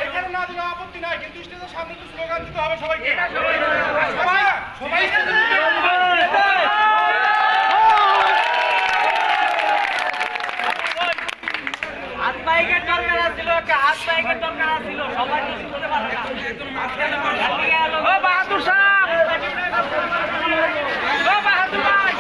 এখানে না দিলে আপত্তি নাই, কিন্তু স্টেজের সামনে তো স্লোগান দিতে হবে সবাইকে। সবাই হাত বাইকের দরকার ছিল, হাত বাইকের দরকার ছিল, সবাই কিছু বলতে পারে না। ও বাহাদুর সাহেব, ও বাহাদুর ভাই,